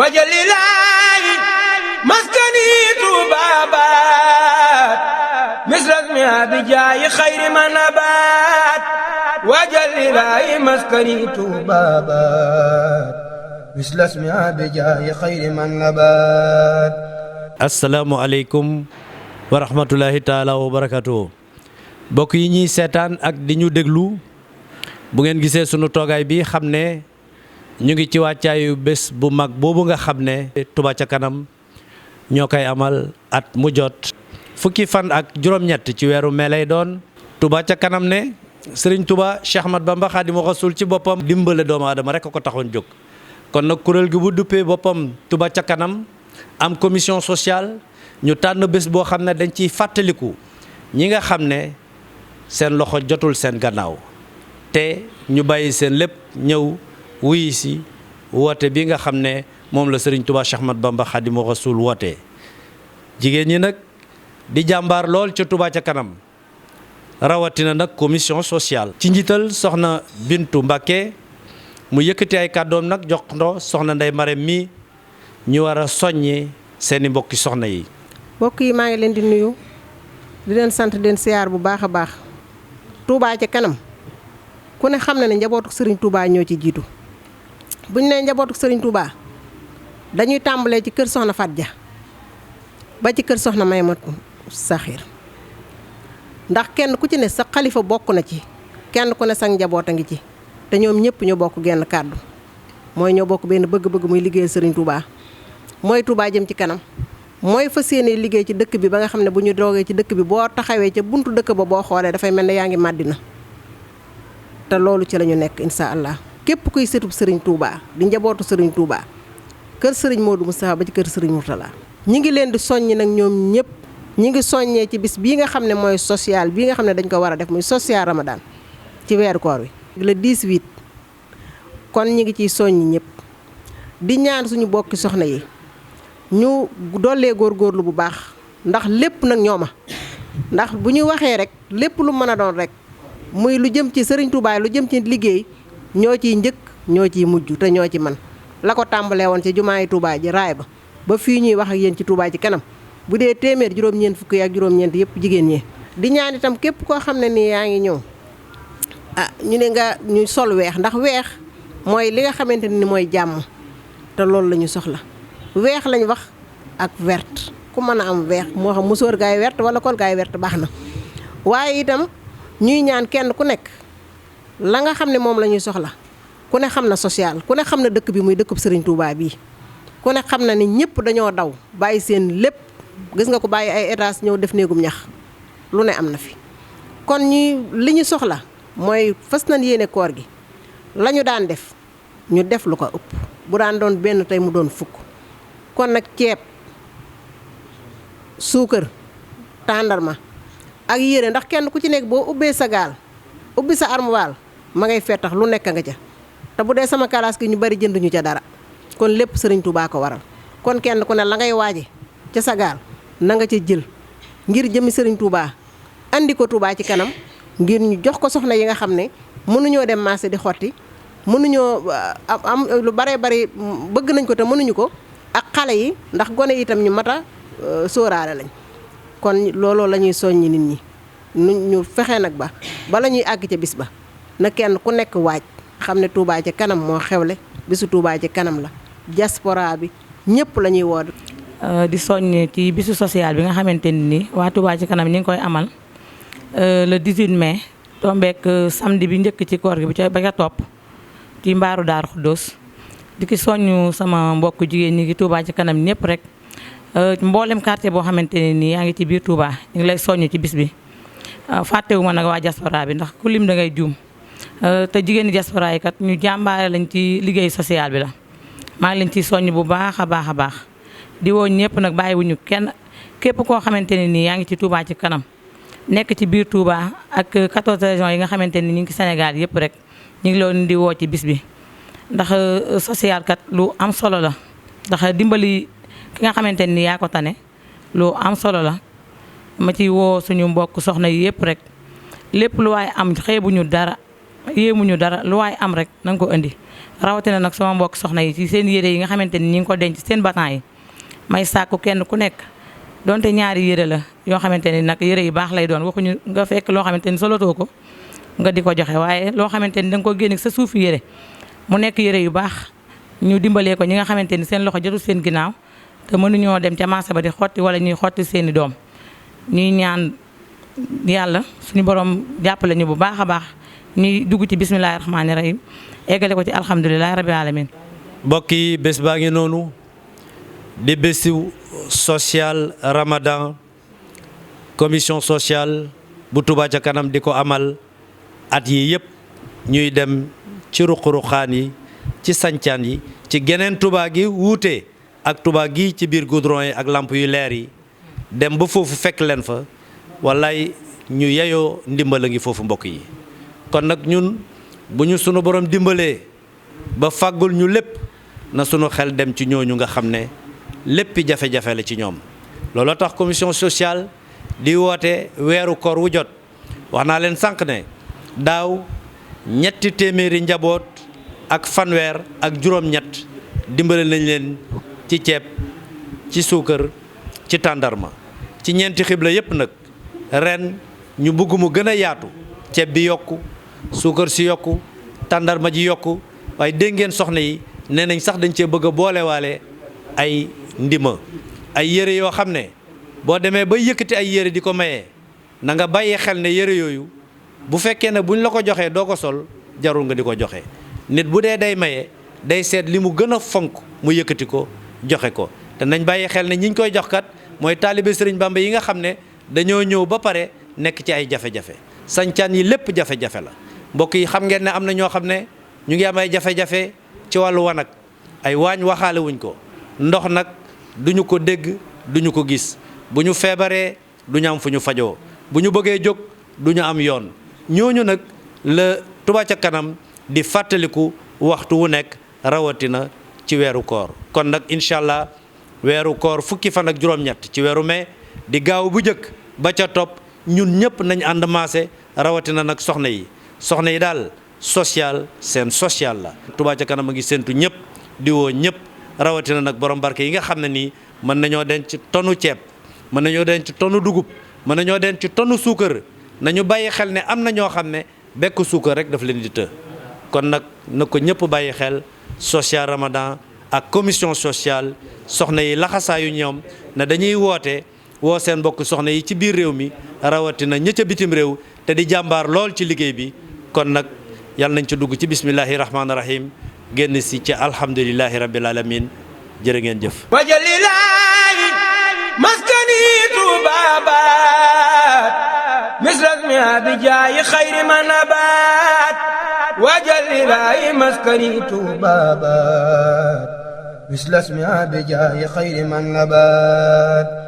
wajalilaayi maskani tuubaabaat misrasmi abijaayi xayri manabaat wajalilaayi maskani tuubaabaat misrasmi abijaayi xayri manabaat. asalaamualeykum wa rahmatulahi taala wa barakatuh. mbokk yi ñuy seetaan ak di ñu déglu bu ngeen gisee sunu toogaay bi xam ne ñu ngi ci wàccaayu bés bu mag boobu nga xam ne Touba ca kanam ñoo koy amal at mu jot fukki fan ak juróom-ñett ci weeru mee lay doon. Touba ca kanam ne Serigne Touba Cheikh Ahmad Bamba Xaadimu Rasuul ci boppam dimbale doomu aadama rek ko taxoon jóg. kon nag kuréel gi bu duppee boppam Touba ca kanam am commission sociale ñu tànn bés boo xam ne dañ ciy fàttaliku ñi nga xam ne seen loxo jotul seen gannaaw te ñu bàyyi seen lépp ñëw wuyi si woote bi nga xam ne moom la Serigne Touba Cheikh Ahmad Bamba Xaadimu Rasuul woote. jigéen ñi nag di jàmbaar lool ca Touba ca kanam rawatina nag commission sociale. ci njiital soxna Bintu Mbakke mu yëkkati ay kàddoom nag jox ndo soxna Ndey Marème mi ñu war a soññi seeni mbokki soxna yi. mbokk yi maa ngi leen di nuyu di leen sant di leen siyaar bu baax a baax. Touba ca kanam ku ne xam na ne njabootu Serigne Touba ñoo ci jiitu bu ñu nee njabootu Serigne Touba dañuy tàmbalee ci kër soxna Fat Ja ba ci kër soxna Maymatu Saxiir ndax kenn ku ci ne sa xalifa bokk na ci kenn ku ne sa njaboot a ngi ci te ñoom ñëpp ñoo bokk genn kàddu mooy ñoo bokk benn bëgg-bëgg muy liggéey Serigne Touba mooy Touba jëm ci kanam mooy fas yéene liggéey ci dëkk bi ba nga xam ne bu ñu doogee ci dëkk bi boo taxawee ca buntu dëkk ba boo xoolee dafay mel ne yaa ngi Màddina te loolu ci la ñu nekk incha allah. képp kuy sëtub Serigne Touba di njabootu Serigne Touba kër Serigne Modou Moustapha ba ci kër Serigne Mourtala ñi ngi leen di soññi nag ñoom ñëpp ñi ngi soññee ci bis bii nga xam ne mooy social bii nga xam ne dañ ko war a def muy social Ramadan ci weeru koor wi le 18 kon ñi ngi ciy soññi ñëpp di ñaan suñu bokki soxna yi ñu dollee góorgóorlu bu baax ndax lépp nag ñooma ndax bu ñu waxee rek lépp lu mën a doon rek muy lu jëm ci Serigne Touba lu jëm ci liggéey ñoo ciy njëkk ñoo ciy mujj te ñoo ci man la ko tàmbalee woon ci jumaay Touba ji raay ba fii ñuy wax ak yéen ci Touba ci kanam bu dee téeméer juróom-ñeent fukki ak juróom-ñeent yëpp jigéen ñi. di ñaan itam képp koo xam ne nii yaa ngi ñëw ñu ne nga ñu sol weex ndax weex mooy li nga xamante ni mooy jàmm te loolu la ñu soxla weex lañ wax ak vert ku mën a am weex moo xam musóor gaay vert wala kol gaay vert baax na waaye itam ñuy ñaan kenn ku nekk la nga xam ne moom la ñuy soxla ku ne xam na social ku ne xam na dëkk bi muy dëkkub Serigne Touba bii ku ne xam na ni ñëpp dañoo daw bàyyi seen lépp gis nga ko bàyyi ay étage ñëw def néegum ñax lu ne am na fi kon li ñu soxla mooy fas nañ yéene koor gi la ñu daan def ñu def lu ko ëpp bu daan doon benn tey mu doon fukk kon nag ceeb suukar tàndarma ak yére ndax kenn ku ci nekk boo ubbee sa gaal ubbi sa armoire ma ngay fettax lu nekk nga ca te bu dee sama kalaas gi ñu bari jënduñu ca dara kon lépp Serigne Touba ko waral kon kenn ku ne la ngay waaje ca sa gaal na nga ca jël ngir jëmi Serigne Touba andi ko Touba ci kanam ngir ñu jox ko soxna yi nga xam ne mënuñoo dem marché di xotti mënuñoo am lu baree bari bëgg nañ ko te mënuñu ko ak xale yi ndax gone yi itam ñu mat a sóoraale lañ kon looloo la ñuy soññi nit ñi ñu fexe nag ba bala ñuy àgg ca bis ba na kenn ku nekk waaj xam ne Touba ci kanam moo xewle bisu Touba ci kanam la diaspora bi ñëpp la ñuy woo. di soññ ci bisu social bi nga xamante ni waa Touba ci kanam ñi ngi koy amal le 18 mai tombeek samedi bi njëkk ci koor gi ba ca topp ci mbaaru Daaru Xuddoos di ki soññ sama mbokk jigéen ñi ngi Touba ci kanam ñëpp rek mboolem quartier boo xamante ne nii yaa ngi ci biir Touba ñu ngi lay soññ ci bis bi fàttewuma nag waa diaspora bi ndax ku lim da ngay juum te jigéen ñi diaspora yi kat ñu jàmbaare lañ ci liggéey social bi la maa ngi leen ciy soññ bu baax a baax a baax di woo ñëpp nag bàyyiwuñu kenn képp koo xamante ne nii yaa ngi ci Touba ci kanam nekk ci biir Touba ak 14 régions yi nga xamante ni ñu ngi Sénégal yëpp rek ñu ngi leen di woo ci bis bi ndax social kat lu am solo la ndax dimbali ki nga xamante ni yaa ko tane lu am solo la ma ci woo suñu mbokk soxna yi yëpp rek lépp lu waaye am xeebuñu dara yéemuñu dara lu waay am rek na nga ko indi rawatina nag sama mbokk soxna yi ci seen yére yi nga xamante ni ñi ngi ko denc seen batan yi may sàkku kenn ku nekk donte ñaari yére la yoo xamante ni nag yére yu baax lay doon waxuñu nga fekk loo xamante ni solotoo ko nga di ko joxe waaye loo xamante ni da nga ko génne sa suufu yére mu nekk yére yu baax ñu dimbalee ko ñi nga xamante ni seen loxo jotul seen ginnaaw te mënuñoo dem ca marché ba di xotti wala ñuy xotti seeni doom ñuy ñaan yàlla suñu borom jàppale ñu bu baax a baax ñuy dugg ci bismillahi rahmaani rahim eggale ko ci alhamdulilahi rabbil alamin mbokk yi bés baa ngi noonu di bésu social Ramadan commission sociale bu Touba ca kanam di ko amal at yi yëpp ñuy dem ci ruq-ruqaan yi ci sancaan yi ci geneen Touba gi wuute ak Touba gi ci biir goudron yi ak lamp yu leer yi dem ba foofu fekk leen fa wallaay ñu yeyoo ndimbal a ngi foofu mbokk yi kon nag ñun bu ñu sunu borom dimbalee ba fàggul ñu lépp na sunu xel dem ci ñooñu nga xam ne léppi jafe-jafe la ci ñoom looloo tax commission sociale di woote weeru koor wu jot wax naa leen sànq ne daaw 300 njaboot ak fanweer ak juróom-ñett dimbale nañ leen ci ceeb ci suukar ci tàndarma ci ñeenti xibla yépp nag ren ñu bëgg mu gën a yaatu ceeb bi yokku suukar si yokku tàndarma ji yokku waaye dégg ngeen soxna yi nee nañ sax dañ cee bëgg a boolewaale ay ndima ay yére yoo xam ne boo demee ba yëkkati ay yére di ko mayee na nga bàyyi xel ne yére yooyu bu fekkee ne buñ la ko joxee doo ko sol jarul nga di ko joxe nit bu dee day maye day seet li mu gën a fonk mu yëkkati ko joxe ko te nañ bàyyi xel ne ñi ñu koy jox kat mooy taalibe Sëriñ Bamba yi nga xam ne dañoo ñëw ba pare nekk ci ay jafe-jafe sancaan yi lépp jafe-jafe la mbokk yi xam ngeen ne am na ñoo xam ne ñu ngi am ay jafe-jafe ci wàllu wanag ay waañ waxaale wuñ ko ndox nag duñu ko dégg duñu ko gis bu ñu feebaree duñu am fu ñu fajoo bu ñu bëggee jóg duñu am yoon ñooñu nag la Touba ca kanam di fàttaliku waxtu wu nekk rawatina ci weeru koor kon nag incha allah weeru koor fukki fan ak juróom-ñett ci weeru mai di gaaw bu njëkk ba ca topp ñun ñëpp nañ ànd maase rawatina nag soxna yi daal social seen social la Touba ca kanam a ngi séntu ñëpp di woo ñëpp rawatina nag borom barke yi nga xam ne nii mën nañoo denc tonu ceeb mën nañoo denc tonu dugub mën nañoo denc tonu suukar nañu bàyyi xel ne am na ñoo xam ne bekk suukar rek daf leen di të kon nag na ko ñëpp bàyyi xel social Ramadan ak commission sociale soxna yi laxasaayu ñoom ne dañuy woo seen mbokk soxna yi ci biir réew mi rawatina ña ca bitim réew te di jàmbaar lool ci liggéey bi kon nag yàlla nañ ci dugg ci bismillahi rahmaani rahim génn si ci alhamdulillahi rabbil alamin jërë ngeen jëf wajalilaahi maskani tuubaabaat misrasmi abijaayi xayri manabaat wajalilaahi maskani tuubaabaat misrasmi abijaayi xayri manabaat